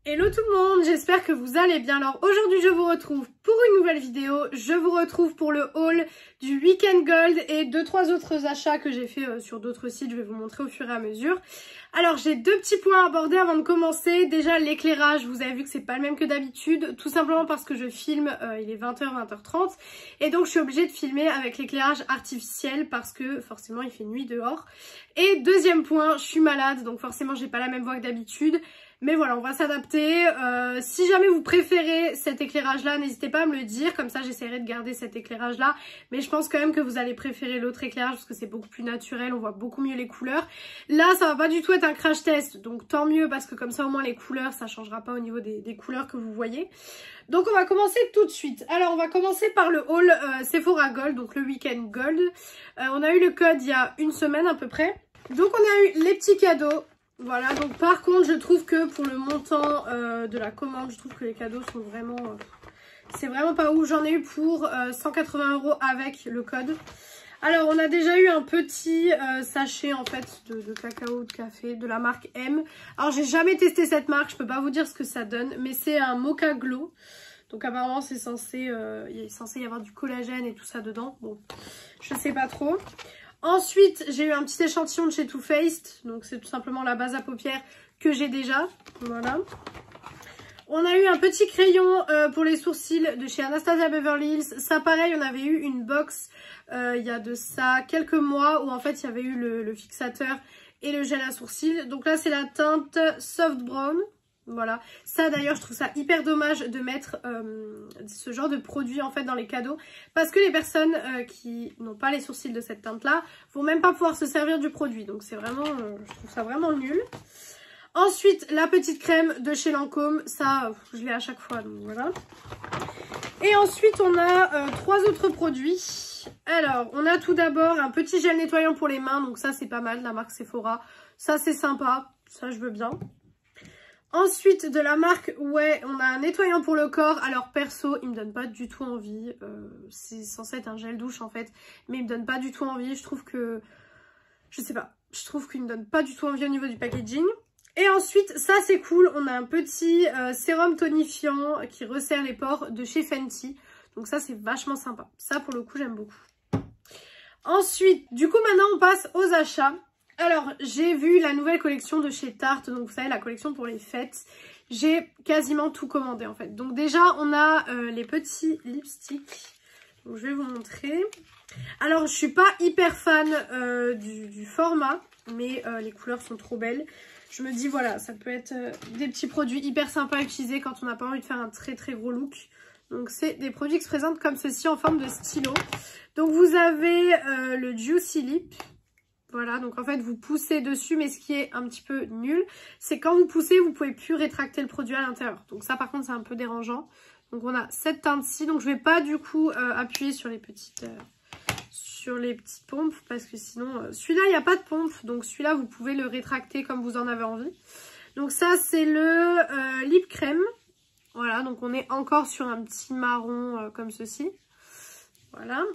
Hello tout le monde, j'espère que vous allez bien. Alors aujourd'hui je vous retrouve pour une nouvelle vidéo. Je vous retrouve pour le haul du Weekend Gold et 2-3 autres achats que j'ai fait sur d'autres sites. Je vais vous montrer au fur et à mesure. Alors j'ai deux petits points à aborder avant de commencer. Déjà l'éclairage, vous avez vu que c'est pas le même que d'habitude. Tout simplement parce que je filme, il est 20h, 20h30. Et donc je suis obligée de filmer avec l'éclairage artificiel parce que forcément il fait nuit dehors. Et deuxième point, je suis malade donc forcément j'ai pas la même voix que d'habitude. Mais voilà, on va s'adapter. Si jamais vous préférez cet éclairage-là, n'hésitez pas à me le dire. Comme ça, j'essaierai de garder cet éclairage-là. Mais je pense quand même que vous allez préférer l'autre éclairage parce que c'est beaucoup plus naturel. On voit beaucoup mieux les couleurs. Là, ça va pas du tout être un crash test. Donc tant mieux parce que comme ça, au moins les couleurs, ça changera pas au niveau des couleurs que vous voyez. Donc on va commencer tout de suite. Alors on va commencer par le haul Sephora Gold, donc le Weekend Gold. On a eu le code il y a une semaine à peu près. Donc on a eu les petits cadeaux. Voilà, donc par contre je trouve que pour le montant de la commande, je trouve que les cadeaux sont vraiment... c'est vraiment pas ouf. J'en ai eu pour 180 € avec le code. Alors on a déjà eu un petit sachet en fait de cacao, de café de la marque M. Alors j'ai jamais testé cette marque, je peux pas vous dire ce que ça donne, mais c'est un Mocha Glow. Donc apparemment c'est censé, il est censé y avoir du collagène et tout ça dedans. Bon, je sais pas trop. Ensuite, j'ai eu un petit échantillon de chez Too Faced. Donc, c'est tout simplement la base à paupières que j'ai déjà. Voilà. On a eu un petit crayon pour les sourcils de chez Anastasia Beverly Hills. Ça, pareil, on avait eu une box il y a de ça quelques mois où en fait, il y avait eu le fixateur et le gel à sourcils. Donc là, c'est la teinte Soft Brown. Voilà, ça d'ailleurs je trouve ça hyper dommage de mettre ce genre de produit en fait dans les cadeaux parce que les personnes qui n'ont pas les sourcils de cette teinte là vont même pas pouvoir se servir du produit, donc c'est vraiment, je trouve ça vraiment nul. Ensuite la petite crème de chez Lancôme, ça je l'ai à chaque fois donc voilà. Et ensuite on a trois autres produits. Alors on a tout d'abord un petit gel nettoyant pour les mains, donc ça c'est pas mal, la marque Sephora, ça c'est sympa, ça je veux bien. Ensuite, de la marque Ouais, on a un nettoyant pour le corps. Alors perso, il me donne pas du tout envie. C'est censé être un gel douche en fait, mais il me donne pas du tout envie. Je trouve que... je sais pas. Je trouve qu'il me donne pas du tout envie au niveau du packaging. Et ensuite, ça c'est cool. On a un petit sérum tonifiant qui resserre les pores de chez Fenty. Donc ça, c'est vachement sympa. Ça, pour le coup, j'aime beaucoup. Ensuite, du coup, maintenant, on passe aux achats. Alors, j'ai vu la nouvelle collection de chez Tarte, donc vous savez, la collection pour les fêtes. J'ai quasiment tout commandé en fait. Donc déjà, on a les petits lipsticks. Donc je vais vous montrer. Alors, je suis pas hyper fan du format, mais les couleurs sont trop belles. Je me dis, voilà, ça peut être des petits produits hyper sympas à utiliser quand on n'a pas envie de faire un très très gros look. Donc c'est des produits qui se présentent comme ceci en forme de stylo. Donc vous avez le Juicy Lip. Voilà, donc en fait vous poussez dessus, mais ce qui est un petit peu nul, c'est quand vous poussez, vous pouvez plus rétracter le produit à l'intérieur. Donc ça par contre c'est un peu dérangeant. Donc on a cette teinte-ci, donc je vais pas du coup appuyer sur les petites pompes, parce que sinon, celui-là il n'y a pas de pompe, donc celui-là vous pouvez le rétracter comme vous en avez envie. Donc ça c'est le lip crème, voilà, donc on est encore sur un petit marron comme ceci, voilà.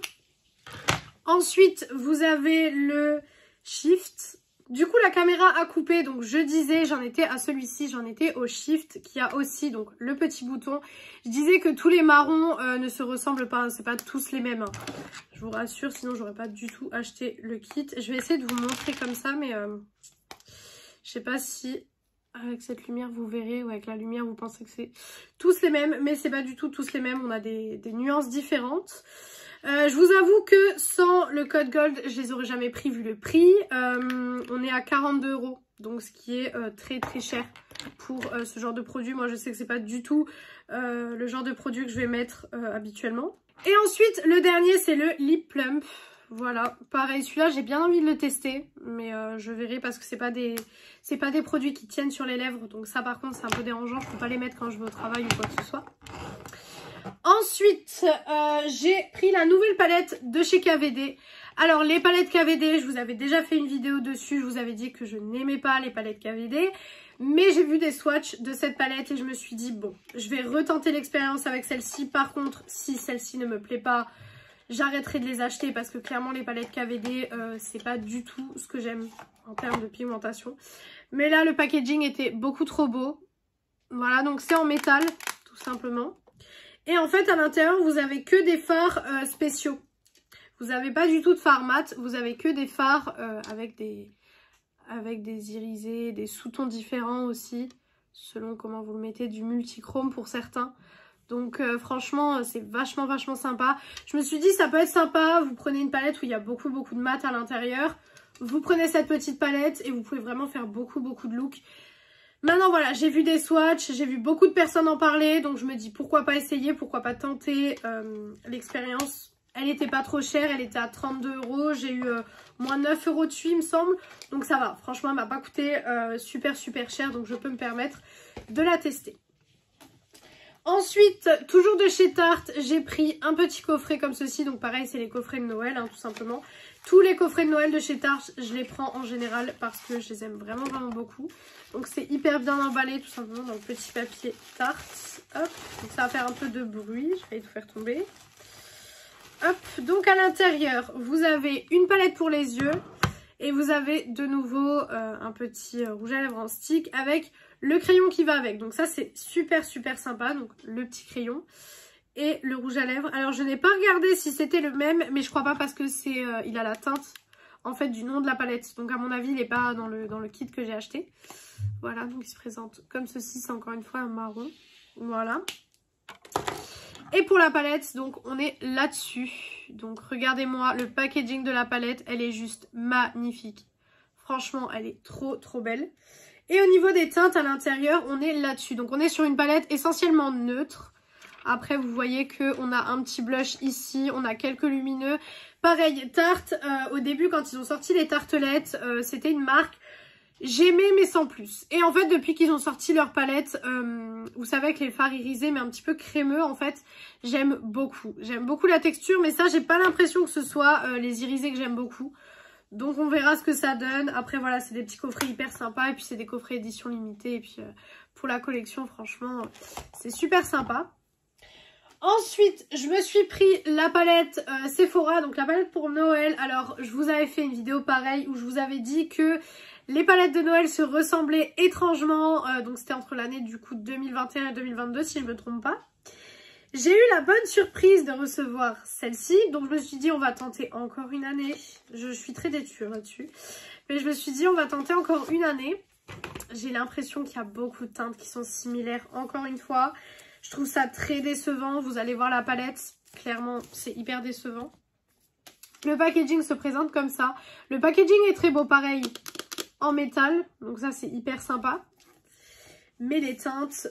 Ensuite vous avez le Shift. Du coup la caméra a coupé, donc je disais, j'en étais à celui-ci, j'en étais au Shift qui a aussi donc le petit bouton. Je disais que tous les marrons ne se ressemblent pas, c'est pas tous les mêmes, hein. Je vous rassure, sinon j'aurais pas du tout acheté le kit. Je vais essayer de vous montrer comme ça, mais je sais pas si avec cette lumière vous verrez, ou avec la lumière vous pensez que c'est tous les mêmes, mais c'est pas du tout tous les mêmes, on a des nuances différentes. Je vous avoue que sans le code Gold, je les aurais jamais pris vu le prix. On est à 42 €, donc ce qui est très très cher pour ce genre de produit. Moi je sais que c'est pas du tout le genre de produit que je vais mettre habituellement. Et ensuite le dernier c'est le Lip Plump. Voilà, pareil, celui-là j'ai bien envie de le tester, mais je verrai parce que c'est pas des produits qui tiennent sur les lèvres. Donc ça par contre c'est un peu dérangeant, je peux pas les mettre quand je vais au travail ou quoi que ce soit. Ensuite, j'ai pris la nouvelle palette de chez KVD. Alors, les palettes KVD, je vous avais déjà fait une vidéo dessus. Je vous avais dit que je n'aimais pas les palettes KVD. Mais j'ai vu des swatchs de cette palette et je me suis dit, bon, je vais retenter l'expérience avec celle-ci. Par contre, si celle-ci ne me plaît pas, j'arrêterai de les acheter parce que clairement, les palettes KVD, c'est pas du tout ce que j'aime en termes de pigmentation. Mais là, le packaging était beaucoup trop beau. Voilà, donc c'est en métal, tout simplement. Et en fait, à l'intérieur, vous avez que des fards spéciaux. Vous n'avez pas du tout de fard mat, vous avez que des fards avec des irisés, des sous-tons différents aussi, selon comment vous le mettez, du multichrome pour certains. Donc franchement, c'est vachement sympa. Je me suis dit, ça peut être sympa, vous prenez une palette où il y a beaucoup de mat à l'intérieur. Vous prenez cette petite palette et vous pouvez vraiment faire beaucoup de looks. Maintenant voilà, j'ai vu des swatchs, j'ai vu beaucoup de personnes en parler, donc je me dis pourquoi pas essayer, pourquoi pas tenter l'expérience. Elle n'était pas trop chère, elle était à 32 €, j'ai eu moins 9 € dessus il me semble, donc ça va. Franchement elle m'a pas coûté super cher, donc je peux me permettre de la tester. Ensuite, toujours de chez Tarte, j'ai pris un petit coffret comme ceci. Donc pareil, c'est les coffrets de Noël, hein, tout simplement. Tous les coffrets de Noël de chez Tarte, je les prends en général parce que je les aime vraiment beaucoup. Donc c'est hyper bien emballé, tout simplement, dans le petit papier Tarte. Hop, donc ça va faire un peu de bruit, je vais tout faire tomber. Hop, donc à l'intérieur, vous avez une palette pour les yeux. Et vous avez de nouveau un petit rouge à lèvres en stick avec le crayon qui va avec. Donc ça c'est super sympa. Donc le petit crayon et le rouge à lèvres. Alors je n'ai pas regardé si c'était le même, mais je crois pas parce que c'est il a la teinte en fait du nom de la palette. Donc à mon avis il n'est pas dans le kit que j'ai acheté. Voilà, donc il se présente comme ceci. C'est encore une fois un marron. Voilà. Et pour la palette, donc on est là-dessus. Donc regardez-moi le packaging de la palette, elle est juste magnifique. Franchement, elle est trop belle. Et au niveau des teintes à l'intérieur, on est là-dessus. Donc on est sur une palette essentiellement neutre. Après, vous voyez qu'on a un petit blush ici, on a quelques lumineux. Pareil, Tarte, au début quand ils ont sorti les tartelettes, c'était une marque... J'aimais mais sans plus. Et en fait depuis qu'ils ont sorti leur palette, vous savez avec les fards irisés mais un petit peu crémeux en fait, j'aime beaucoup. J'aime beaucoup la texture mais ça j'ai pas l'impression que ce soit les irisés que j'aime beaucoup. Donc on verra ce que ça donne. Après voilà c'est des petits coffrets hyper sympas et puis c'est des coffrets édition limitée. Et puis pour la collection franchement c'est super sympa. Ensuite, je me suis pris la palette Sephora, donc la palette pour Noël. Alors, je vous avais fait une vidéo pareille où je vous avais dit que les palettes de Noël se ressemblaient étrangement. Donc, c'était entre l'année du coup 2021 et 2022, si je ne me trompe pas. J'ai eu la bonne surprise de recevoir celle-ci. Donc, je me suis dit, on va tenter encore une année. Je suis très têtue là-dessus. Mais je me suis dit, on va tenter encore une année. J'ai l'impression qu'il y a beaucoup de teintes qui sont similaires, encore une fois. Je trouve ça très décevant. Vous allez voir la palette. Clairement, c'est hyper décevant. Le packaging se présente comme ça. Le packaging est très beau, pareil, en métal. Donc ça, c'est hyper sympa. Mais les teintes,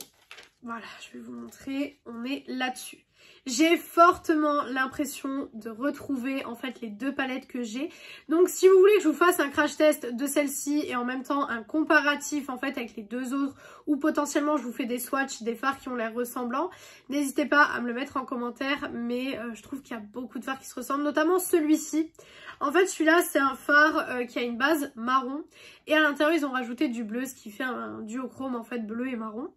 voilà, je vais vous montrer. On est là-dessus. J'ai fortement l'impression de retrouver en fait les deux palettes que j'ai. Donc si vous voulez que je vous fasse un crash test de celle-ci et en même temps un comparatif en fait avec les deux autres ou potentiellement je vous fais des swatchs, des fards qui ont l'air ressemblants, n'hésitez pas à me le mettre en commentaire. Mais je trouve qu'il y a beaucoup de fards qui se ressemblent, notamment celui-ci. En fait celui-là c'est un fard qui a une base marron et à l'intérieur ils ont rajouté du bleu, ce qui fait un duochrome en fait bleu et marron.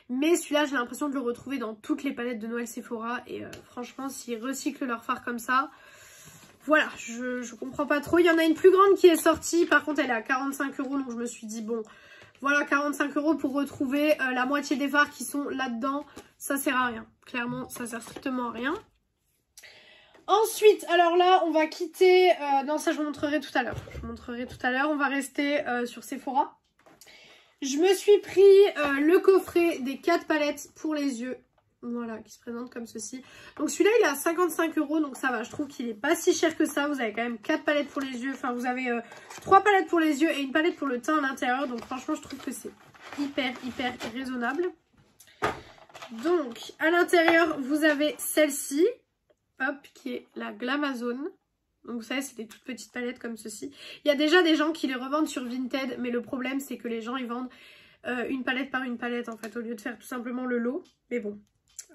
Mais celui-là, j'ai l'impression de le retrouver dans toutes les palettes de Noël Sephora. Et franchement, s'ils recyclent leur fard comme ça, voilà, je comprends pas trop. Il y en a une plus grande qui est sortie. Par contre, elle est à 45 €. Donc, je me suis dit, bon, voilà, 45 € pour retrouver la moitié des fards qui sont là-dedans. Ça sert à rien. Clairement, ça sert strictement à rien. Ensuite, alors là, on va quitter... non, ça, je vous montrerai tout à l'heure. Je vous montrerai tout à l'heure. On va rester sur Sephora. Je me suis pris le coffret des 4 palettes pour les yeux. Voilà, qui se présente comme ceci. Donc celui-là, il est à 55 €, donc ça va. Je trouve qu'il est pas si cher que ça. Vous avez quand même 4 palettes pour les yeux. Enfin, vous avez 3 palettes pour les yeux et une palette pour le teint à l'intérieur. Donc franchement, je trouve que c'est hyper raisonnable. Donc, à l'intérieur, vous avez celle-ci. Hop, qui est la Glamazone. Donc vous savez, c'est des toutes petites palettes comme ceci. Il y a déjà des gens qui les revendent sur Vinted, mais le problème c'est que les gens ils vendent une palette par une palette en fait, au lieu de faire tout simplement le lot. Mais bon,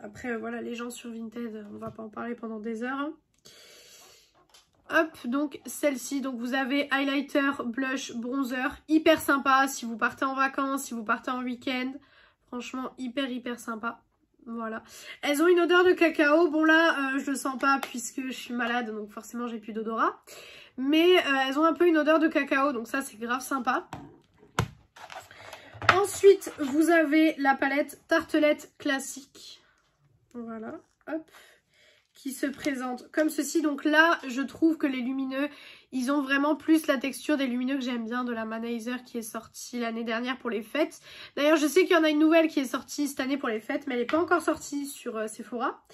après voilà, les gens sur Vinted, on va pas en parler pendant des heures. Hein. Hop, donc celle-ci, donc vous avez highlighter, blush, bronzer, hyper sympa si vous partez en vacances, si vous partez en week-end. Franchement, hyper sympa. Voilà. Elles ont une odeur de cacao. Bon là, je le sens pas puisque je suis malade, donc forcément j'ai plus d'odorat. Mais elles ont un peu une odeur de cacao, donc ça c'est grave sympa. Ensuite, vous avez la palette Tartelette classique. Voilà, hop. Qui se présente comme ceci. Donc là, je trouve que les lumineux, ils ont vraiment plus la texture des lumineux que j'aime bien de la Manizer qui est sortie l'année dernière pour les fêtes. D'ailleurs, je sais qu'il y en a une nouvelle qui est sortie cette année pour les fêtes, mais elle n'est pas encore sortie sur Sephora.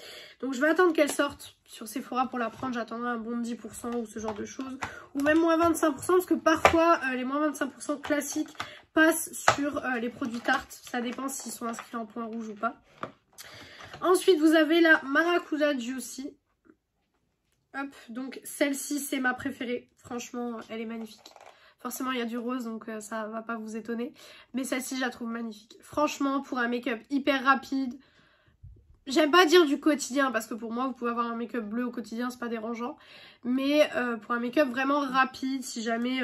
Donc je vais attendre qu'elle sorte sur Sephora pour la prendre. J'attendrai un bon de 10% ou ce genre de choses. Ou même moins 25% parce que parfois, les moins 25% classiques passent sur les produits Tarte. Ça dépend s'ils sont inscrits en point rouge ou pas. Ensuite, vous avez la Maracuja Juicy. Hop, donc celle-ci, c'est ma préférée. Franchement, elle est magnifique. Forcément, il y a du rose, donc ça va pas vous étonner. Mais celle-ci, je la trouve magnifique. Franchement, pour un make-up hyper rapide. J'aime pas dire du quotidien, parce que pour moi, vous pouvez avoir un make-up bleu au quotidien, c'est pas dérangeant. Mais pour un make-up vraiment rapide, si jamais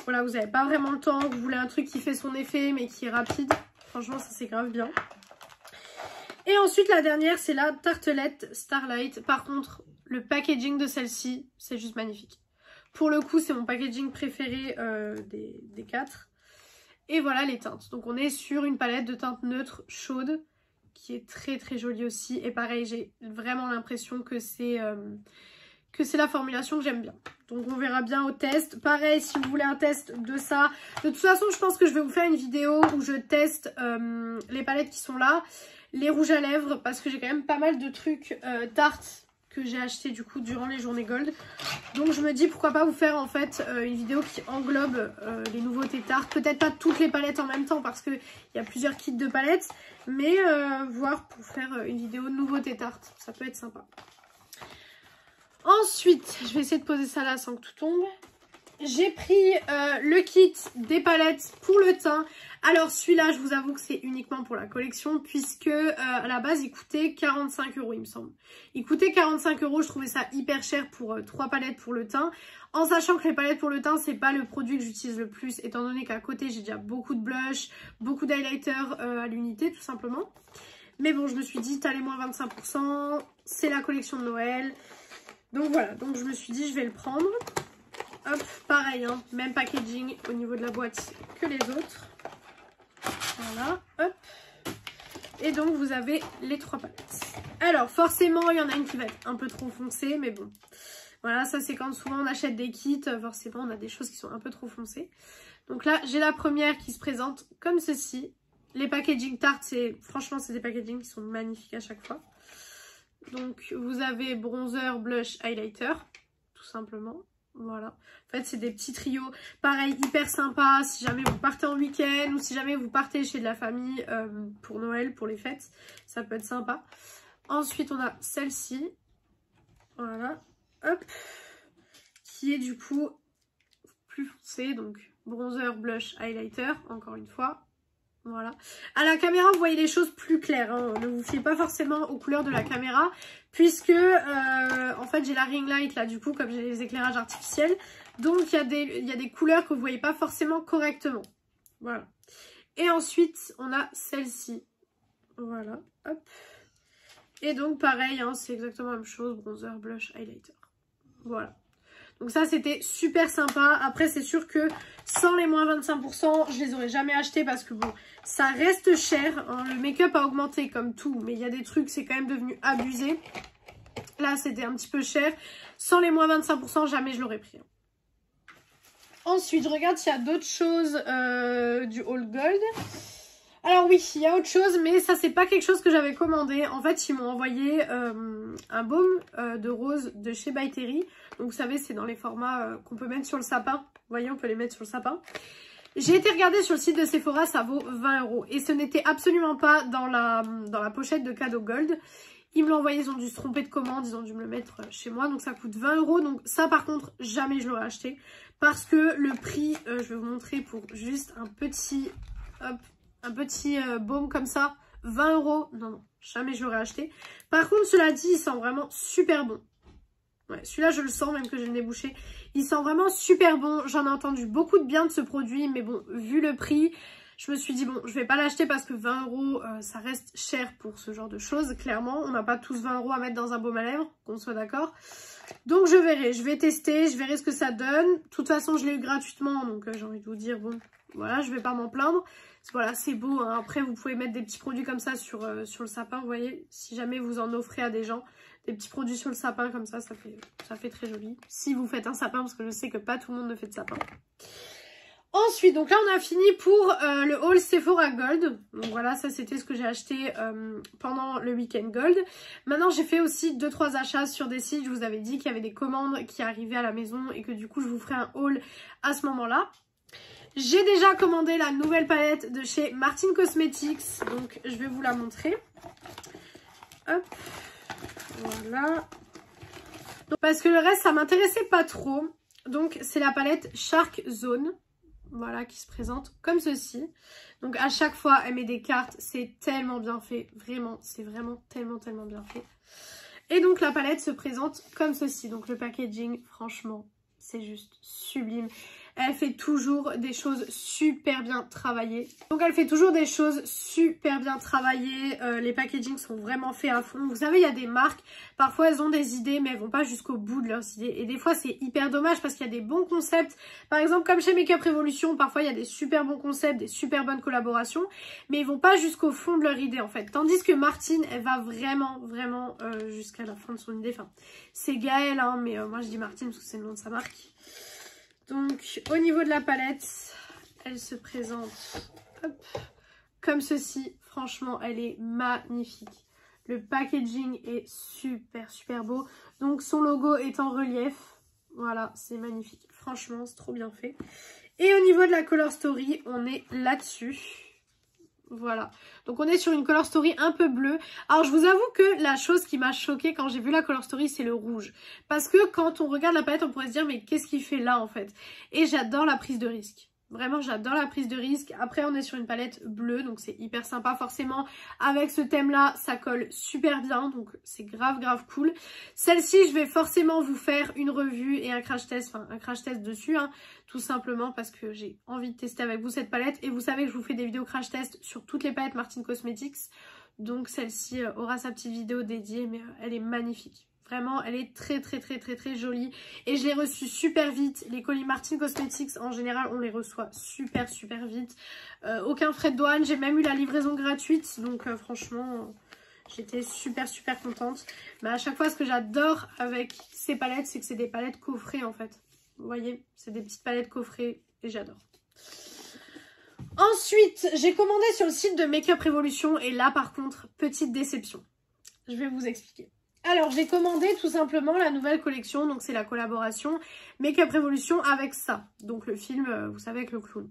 voilà, vous n'avez pas vraiment le temps, vous voulez un truc qui fait son effet, mais qui est rapide. Franchement, ça c'est grave bien. Et ensuite, la dernière, c'est la Tartelette Starlight. Par contre, le packaging de celle-ci, c'est juste magnifique. Pour le coup, c'est mon packaging préféré des 4. Et voilà les teintes. Donc, on est sur une palette de teintes neutres chaudes qui est très très jolie aussi. Et pareil, j'ai vraiment l'impression que c'est la formulation que j'aime bien. Donc, on verra bien au test. Pareil, si vous voulez un test de ça. De toute façon, je pense que je vais vous faire une vidéo où je teste les palettes qui sont là. Les rouges à lèvres, parce que j'ai quand même pas mal de trucs Tarte que j'ai acheté du coup durant les journées Gold. Donc je me dis pourquoi pas vous faire en fait une vidéo qui englobe les nouveautés Tarte. Peut-être pas toutes les palettes en même temps parce qu'il y a plusieurs kits de palettes. Mais voir pour faire une vidéo de nouveautés Tarte, ça peut être sympa. Ensuite, je vais essayer de poser ça là sans que tout tombe. J'ai pris le kit des palettes pour le teint. Alors celui-là, je vous avoue que c'est uniquement pour la collection puisque à la base, il coûtait 45 € il me semble. Il coûtait 45 €, je trouvais ça hyper cher pour 3 palettes pour le teint. En sachant que les palettes pour le teint, c'est pas le produit que j'utilise le plus étant donné qu'à côté, j'ai déjà beaucoup de blush, beaucoup d'highlighter à l'unité tout simplement. Mais bon, je me suis dit, t'as les moins 25%, c'est la collection de Noël. Donc voilà, donc je me suis dit, je vais le prendre. Hop, pareil, hein, même packaging au niveau de la boîte que les autres. Voilà, hop. Et donc, vous avez les 3 palettes. Alors, forcément, il y en a une qui va être un peu trop foncée, mais bon. Voilà, ça c'est quand souvent on achète des kits, forcément on a des choses qui sont un peu trop foncées. Donc là, j'ai la première qui se présente comme ceci. Les packaging Tarte, franchement, c'est des packaging qui sont magnifiques à chaque fois. Donc, vous avez bronzer, blush, highlighter, tout simplement. Voilà, en fait c'est des petits trios, pareil, hyper sympa si jamais vous partez en week-end ou si jamais vous partez chez de la famille pour Noël, pour les fêtes, ça peut être sympa. Ensuite on a celle-ci, voilà, hop, qui est du coup plus foncée, donc bronzer, blush, highlighter, encore une fois. Voilà. À la caméra, vous voyez les choses plus claires. Hein. Ne vous fiez pas forcément aux couleurs de la caméra. Puisque, en fait, j'ai la ring light là, du coup, comme j'ai les éclairages artificiels. Donc, il y a des couleurs que vous voyez pas forcément correctement. Voilà. Et ensuite, on a celle-ci. Voilà. Hop. Et donc, pareil, hein, c'est exactement la même chose. Bronzer, blush, highlighter. Voilà. Donc ça, c'était super sympa. Après, c'est sûr que sans les moins 25%, je les aurais jamais achetés parce que bon, ça reste cher. Hein. Le make-up a augmenté comme tout, mais il y a des trucs, c'est quand même devenu abusé. Là, c'était un petit peu cher. Sans les moins 25%, jamais je l'aurais pris. Ensuite, je regarde s'il y a d'autres choses du Haul Gold. Alors oui, il y a autre chose, mais ça, c'est pas quelque chose que j'avais commandé. En fait, ils m'ont envoyé un baume de rose de chez By Terry. Donc, vous savez, c'est dans les formats qu'on peut mettre sur le sapin. Vous voyez, on peut les mettre sur le sapin. J'ai été regarder sur le site de Sephora, ça vaut 20 €. Et ce n'était absolument pas dans la pochette de cadeau Gold. Ils me l'ont envoyé, ils ont dû se tromper de commande, ils ont dû me le mettre chez moi. Donc, ça coûte 20 €. Donc, ça, par contre, jamais je l'aurais acheté. Parce que le prix, je vais vous montrer pour juste un petit... Hop. Un petit baume comme ça, 20 €. Non, jamais je l'aurais acheté. Par contre, cela dit, il sent vraiment super bon. Ouais, celui-là, je le sens, même que j'ai le nez bouché. Il sent vraiment super bon. J'en ai entendu beaucoup de bien de ce produit. Mais bon, vu le prix, je me suis dit, bon, je vais pas l'acheter parce que 20 €, ça reste cher pour ce genre de choses. Clairement, on n'a pas tous 20 € à mettre dans un baume à lèvres, qu'on soit d'accord. Donc je verrai, je vais tester, je verrai ce que ça donne. De toute façon, je l'ai eu gratuitement, donc j'ai envie de vous dire, bon, voilà, je vais pas m'en plaindre. Voilà, c'est beau, hein. Après, vous pouvez mettre des petits produits comme ça sur le sapin, vous voyez. Si jamais vous en offrez à des gens, des petits produits sur le sapin comme ça, ça fait très joli. Si vous faites un sapin, parce que je sais que pas tout le monde ne fait de sapin. Ensuite, donc là on a fini pour le haul Sephora Gold. Donc voilà, ça c'était ce que j'ai acheté pendant le week-end Gold. Maintenant j'ai fait aussi 2-3 achats sur des sites. Je vous avais dit qu'il y avait des commandes qui arrivaient à la maison et que du coup je vous ferai un haul à ce moment-là. J'ai déjà commandé la nouvelle palette de chez Martin Cosmetics. Donc je vais vous la montrer. Hop, voilà. Donc, parce que le reste ça m'intéressait pas trop. Donc c'est la palette Shark Zone. Voilà, qui se présente comme ceci. Donc à chaque fois, elle met des cartes. C'est tellement bien fait. Vraiment, c'est vraiment tellement bien fait. Et donc la palette se présente comme ceci. Donc le packaging, franchement, c'est juste sublime. Elle fait toujours des choses super bien travaillées. Donc elle fait toujours des choses super bien travaillées. Les packagings sont vraiment faits à fond. Vous savez, il y a des marques, parfois elles ont des idées, mais elles vont pas jusqu'au bout de leurs idées. Et des fois, c'est hyper dommage parce qu'il y a des bons concepts. Par exemple, comme chez Makeup Revolution, parfois il y a des super bons concepts, des super bonnes collaborations. Mais ils vont pas jusqu'au fond de leur idée en fait. Tandis que Martine, elle va vraiment jusqu'à la fin de son idée. Enfin, c'est Gaëlle, hein, mais moi je dis Martine parce que c'est le nom de sa marque. Donc au niveau de la palette, elle se présente hop, comme ceci. Franchement, elle est magnifique. Le packaging est super beau. Donc son logo est en relief. Voilà, c'est magnifique. Franchement, c'est trop bien fait. Et au niveau de la Color Story, on est là-dessus. Voilà, donc on est sur une Color Story un peu bleue. Alors je vous avoue que la chose qui m'a choquée quand j'ai vu la Color Story, c'est le rouge. Parce que quand on regarde la palette, on pourrait se dire mais qu'est-ce qu'il fait là en fait? Et j'adore la prise de risque. Vraiment, j'adore la prise de risque. Après, on est sur une palette bleue, donc c'est hyper sympa. Forcément, avec ce thème-là, ça colle super bien. Donc, c'est grave cool. Celle-ci, je vais forcément vous faire une revue et un crash test. Enfin, un crash test dessus, hein, tout simplement parce que j'ai envie de tester avec vous cette palette. Et vous savez que je vous fais des vidéos crash test sur toutes les palettes Martin Cosmetics. Donc, celle-ci aura sa petite vidéo dédiée, mais elle est magnifique. Vraiment, elle est très jolie. Et je l'ai reçue super vite. Les colis Martin Cosmetics, en général, on les reçoit super vite. Aucun frais de douane. J'ai même eu la livraison gratuite. Donc, franchement, j'étais super contente. Mais à chaque fois, ce que j'adore avec ces palettes, c'est que c'est des palettes coffrées, en fait. Vous voyez, c'est des petites palettes coffrées. Et j'adore. Ensuite, j'ai commandé sur le site de Makeup Revolution. Et là, par contre, petite déception. Je vais vous expliquer. Alors, j'ai commandé tout simplement la nouvelle collection, donc c'est la collaboration Makeup Revolution avec ça. Donc le film, vous savez, avec le clown.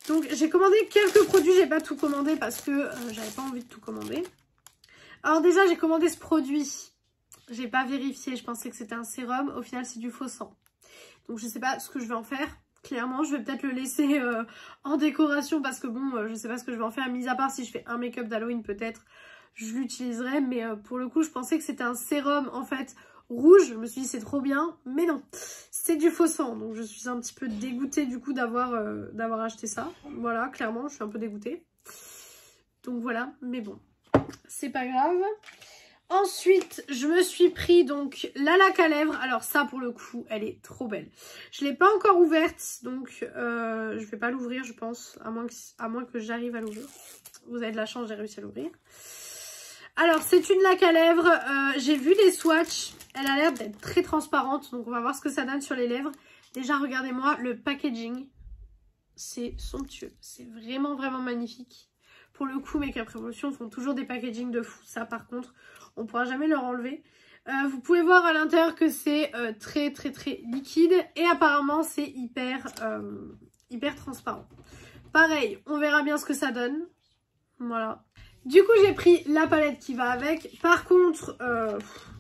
Donc j'ai commandé quelques produits, j'ai pas tout commandé parce que j'avais pas envie de tout commander. Alors déjà, j'ai commandé ce produit. J'ai pas vérifié, je pensais que c'était un sérum. Au final, c'est du faux sang. Donc je sais pas ce que je vais en faire. Clairement, je vais peut-être le laisser en décoration parce que bon, je sais pas ce que je vais en faire. Mis à part si je fais un make-up d'Halloween peut-être. Je l'utiliserai, mais pour le coup, je pensais que c'était un sérum, en fait, rouge. Je me suis dit, c'est trop bien, mais non, c'est du faux sang. Donc, je suis un petit peu dégoûtée, du coup, d'avoir acheté ça. Voilà, clairement, je suis un peu dégoûtée. Donc, voilà, mais bon, c'est pas grave. Ensuite, je me suis pris, donc, la laque à lèvres. Alors, ça, pour le coup, elle est trop belle. Je l'ai pas encore ouverte, donc, je vais pas l'ouvrir, je pense, à moins que j'arrive à l'ouvrir. Vous avez de la chance, j'ai réussi à l'ouvrir. Alors, c'est une laque à lèvres. J'ai vu des swatchs. Elle a l'air d'être très transparente. Donc, on va voir ce que ça donne sur les lèvres. Déjà, regardez-moi le packaging. C'est somptueux. C'est vraiment magnifique. Pour le coup, Makeup Revolution font toujours des packagings de fou. Ça, par contre, on ne pourra jamais leur enlever. Vous pouvez voir à l'intérieur que c'est très liquide. Et apparemment, c'est hyper transparent. Pareil, on verra bien ce que ça donne. Voilà. Du coup, j'ai pris la palette qui va avec. Par contre,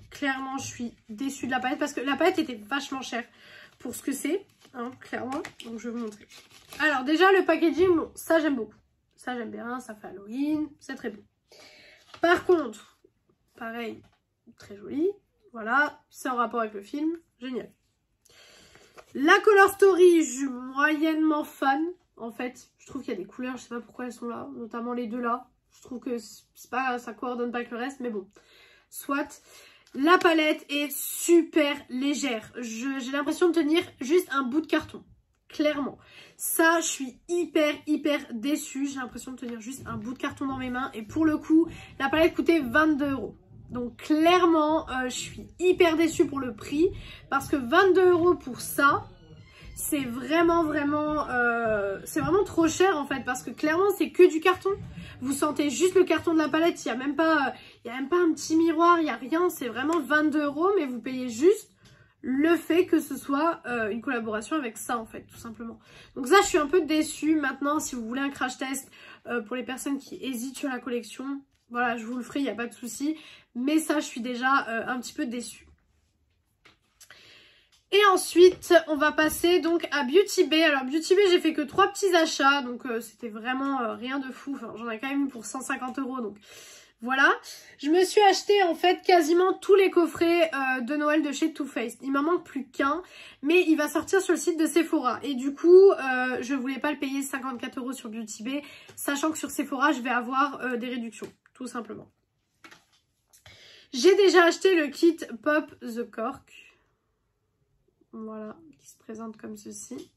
clairement, je suis déçue de la palette parce que la palette était vachement chère pour ce que c'est, hein, clairement. Donc, je vais vous montrer. Alors, déjà, le packaging, bon, ça, j'aime beaucoup. Ça, j'aime bien. Ça fait Halloween. C'est très beau. Par contre, pareil, très joli. Voilà, c'est en rapport avec le film. Génial. La Color Story, je suis moyennement fan. En fait, je trouve qu'il y a des couleurs, je sais pas pourquoi elles sont là. Notamment les deux là. Je trouve que c'est pas, ça coordonne pas avec le reste, mais bon, soit. La palette est super légère. J'ai l'impression de tenir juste un bout de carton. Clairement. Ça, je suis hyper déçue. J'ai l'impression de tenir juste un bout de carton dans mes mains. Et pour le coup, la palette coûtait 22 €. Donc clairement, je suis hyper déçue pour le prix. Parce que 22 € pour ça, c'est vraiment trop cher en fait. Parce que clairement, c'est que du carton. Vous sentez juste le carton de la palette. Il n'y a même pas un petit miroir, il n'y a rien. C'est vraiment 22 €, mais vous payez juste le fait que ce soit une collaboration avec ça en fait, tout simplement. Donc ça, je suis un peu déçue. Maintenant, si vous voulez un crash test pour les personnes qui hésitent sur la collection, voilà, je vous le ferai, il n'y a pas de souci. Mais ça, je suis déjà un petit peu déçue. Et ensuite, on va passer donc à Beauty Bay. Alors Beauty Bay, j'ai fait que 3 petits achats, donc c'était vraiment rien de fou. Enfin, j'en ai quand même eu pour 150 €, donc voilà. Je me suis acheté en fait quasiment tous les coffrets de Noël de chez Too Faced. Il m'en manque plus qu'un, mais il va sortir sur le site de Sephora. Et du coup, je voulais pas le payer 54 € sur Beauty Bay, sachant que sur Sephora, je vais avoir des réductions, tout simplement. J'ai déjà acheté le kit Pop the Cork. Voilà, qui se présente comme ceci.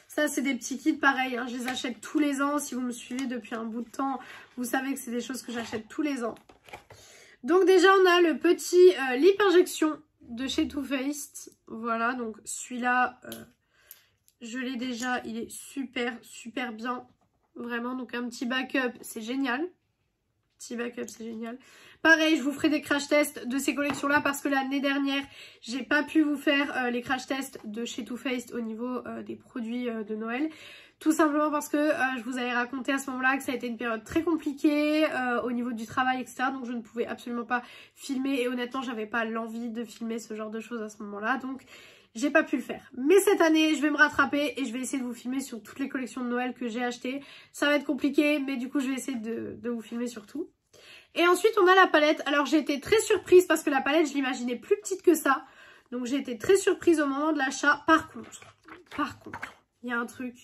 Ça, c'est des petits kits pareils, hein. Je les achète tous les ans. Si vous me suivez depuis un bout de temps, vous savez que c'est des choses que j'achète tous les ans. Donc déjà, on a le petit lip injection de chez Too Faced. Voilà, donc celui-là, je l'ai déjà. Il est super bien. Vraiment, donc un petit backup, c'est génial. Petit backup, c'est génial. Pareil, je vous ferai des crash tests de ces collections-là parce que l'année dernière, j'ai pas pu vous faire les crash tests de chez Too Faced au niveau des produits de Noël. Tout simplement parce que je vous avais raconté à ce moment-là que ça a été une période très compliquée au niveau du travail, etc. Donc je ne pouvais absolument pas filmer et honnêtement, j'avais pas l'envie de filmer ce genre de choses à ce moment-là. Donc j'ai pas pu le faire. Mais cette année, je vais me rattraper et je vais essayer de vous filmer sur toutes les collections de Noël que j'ai achetées. Ça va être compliqué, mais du coup, je vais essayer de vous filmer sur tout. Et ensuite, on a la palette. Alors, j'ai été très surprise parce que la palette, je l'imaginais plus petite que ça. Donc, j'ai été très surprise au moment de l'achat. Par contre, il y a un truc.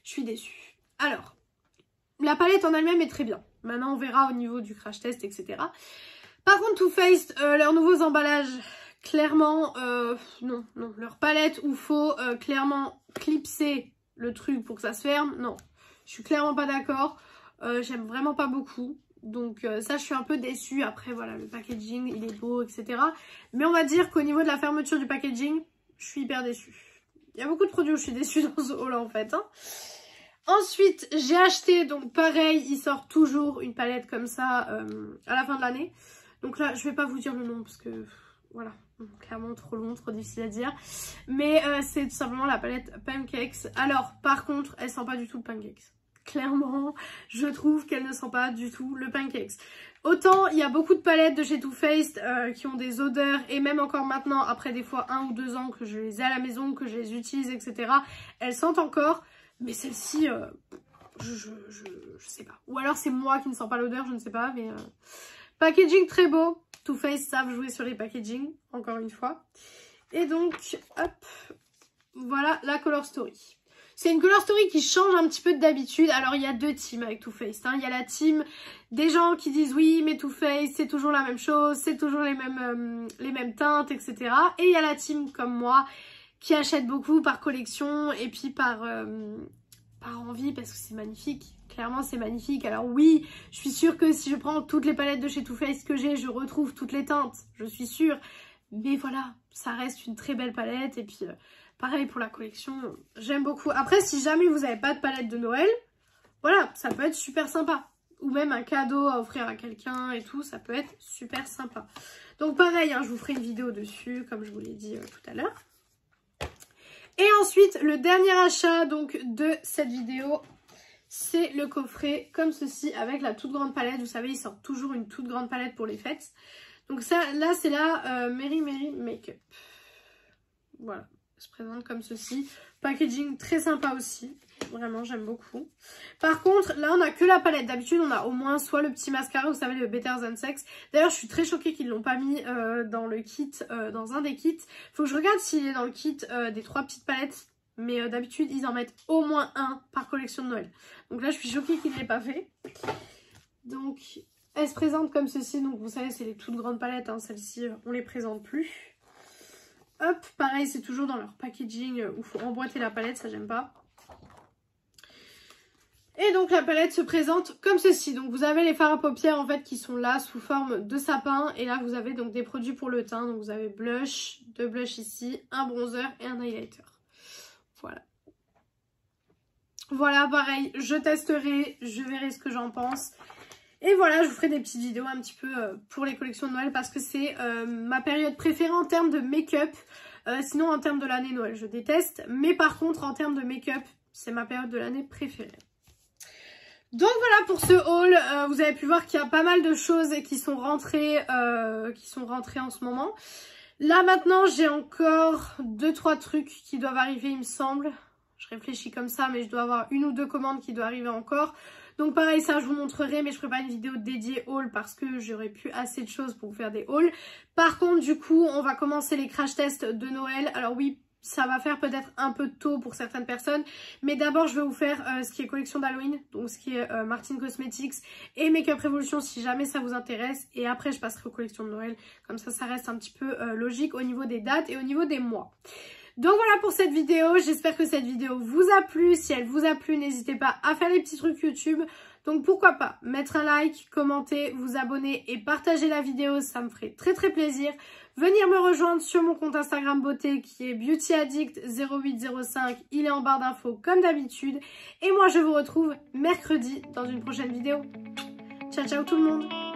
Je suis déçue. Alors, la palette en elle-même est très bien. Maintenant, on verra au niveau du crash test, etc. Par contre, Too Faced, leurs nouveaux emballages, clairement, non. Leur palette où faut clairement clipser le truc pour que ça se ferme, non. Je suis clairement pas d'accord. J'aime vraiment pas beaucoup. Donc ça, je suis un peu déçue. Après, voilà, le packaging, il est beau, etc. Mais on va dire qu'au niveau de la fermeture du packaging, je suis hyper déçue. Il y a beaucoup de produits où je suis déçue dans ce haul-là, en fait. Hein. Ensuite, j'ai acheté, donc pareil, il sort toujours une palette comme ça à la fin de l'année. Donc là, je vais pas vous dire le nom parce que, voilà, clairement trop long, trop difficile à dire. Mais c'est tout simplement la palette Pancakes. Alors, par contre, elle sent pas du tout le Pancakes. Clairement, je trouve qu'elle ne sent pas du tout le Pancakes. Autant, il y a beaucoup de palettes de chez Too Faced qui ont des odeurs, et même encore maintenant, après des fois 1 ou 2 ans que je les ai à la maison, que je les utilise, etc. Elles sentent encore, mais celle-ci, je sais pas. Ou alors c'est moi qui ne sens pas l'odeur, je ne sais pas, mais... Packaging très beau. Too Faced savent jouer sur les packaging, encore une fois. Et donc, hop, voilà la Color Story. C'est une Color Story qui change un petit peu d'habitude. Alors, il y a 2 teams avec Too Faced. Hein. Il y a la team des gens qui disent oui, mais Too Faced, c'est toujours la même chose, c'est toujours les mêmes teintes, etc. Et il y a la team comme moi qui achète beaucoup par collection et puis par envie parce que c'est magnifique. Clairement, c'est magnifique. Alors oui, je suis sûre que si je prends toutes les palettes de chez Too Faced que j'ai, je retrouve toutes les teintes. Je suis sûre. Mais voilà, ça reste une très belle palette. Et puis... pareil pour la collection, j'aime beaucoup. Après, si jamais vous n'avez pas de palette de Noël, voilà, ça peut être super sympa. Ou même un cadeau à offrir à quelqu'un et tout, ça peut être super sympa. Donc pareil, hein, je vous ferai une vidéo dessus, comme je vous l'ai dit tout à l'heure. Et ensuite, le dernier achat donc de cette vidéo, c'est le coffret comme ceci, avec la toute grande palette. Vous savez, ils sortent toujours une toute grande palette pour les fêtes. Donc ça, là, c'est la Mary Makeup. Voilà. Se présente comme ceci. Packaging très sympa aussi. Vraiment, j'aime beaucoup. Par contre, là, on a que la palette. D'habitude, on a au moins soit le petit mascara, vous savez, le Better Than Sex. D'ailleurs, je suis très choquée qu'ils ne l'ont pas mis dans le kit, dans un des kits. Faut que je regarde s'il est dans le kit des 3 petites palettes. Mais d'habitude, ils en mettent au moins un par collection de Noël. Donc là, je suis choquée qu'ils ne l'aient pas fait. Donc, Elle se présente comme ceci, donc vous savez c'est les toutes grandes palettes, hein. Celles-ci on les présente plus. Hop, pareil c'est toujours dans leur packaging où il faut emboîter la palette, ça j'aime pas. Et donc la palette se présente comme ceci. Donc vous avez les fards à paupières en fait qui sont là sous forme de sapin. Et là vous avez donc des produits pour le teint. Donc vous avez blush, 2 blushs ici, un bronzer et un highlighter. Voilà. Voilà, pareil, je testerai, je verrai ce que j'en pense. Et voilà, je vous ferai des petites vidéos un petit peu pour les collections de Noël parce que c'est ma période préférée en termes de make-up. Sinon en termes de l'année Noël, je déteste. Mais par contre en termes de make-up, c'est ma période de l'année préférée. Donc voilà pour ce haul, vous avez pu voir qu'il y a pas mal de choses qui sont rentrées en ce moment. Là maintenant j'ai encore 2-3 trucs qui doivent arriver il me semble. Je réfléchis comme ça mais je dois avoir 1 ou 2 commandes qui doivent arriver encore. Donc pareil ça je vous montrerai mais je ferai pas une vidéo dédiée haul parce que j'aurai plus assez de choses pour vous faire des hauls. Par contre du coup on va commencer les crash tests de Noël. Alors oui, ça va faire peut-être un peu tôt pour certaines personnes. Mais d'abord, je vais vous faire ce qui est collection d'Halloween. Donc, ce qui est Martin Cosmetics et Makeup Revolution si jamais ça vous intéresse. Et après, je passerai aux collections de Noël. Comme ça reste un petit peu logique au niveau des dates et au niveau des mois. Donc voilà pour cette vidéo. J'espère que cette vidéo vous a plu. Si elle vous a plu, n'hésitez pas à faire les petits trucs YouTube. Donc pourquoi pas mettre un like, commenter, vous abonner et partager la vidéo. Ça me ferait très très plaisir. Venir me rejoindre sur mon compte Instagram beauté qui est beautyaddict0805. Il est en barre d'infos comme d'habitude. Et moi je vous retrouve mercredi dans une prochaine vidéo. Ciao ciao tout le monde.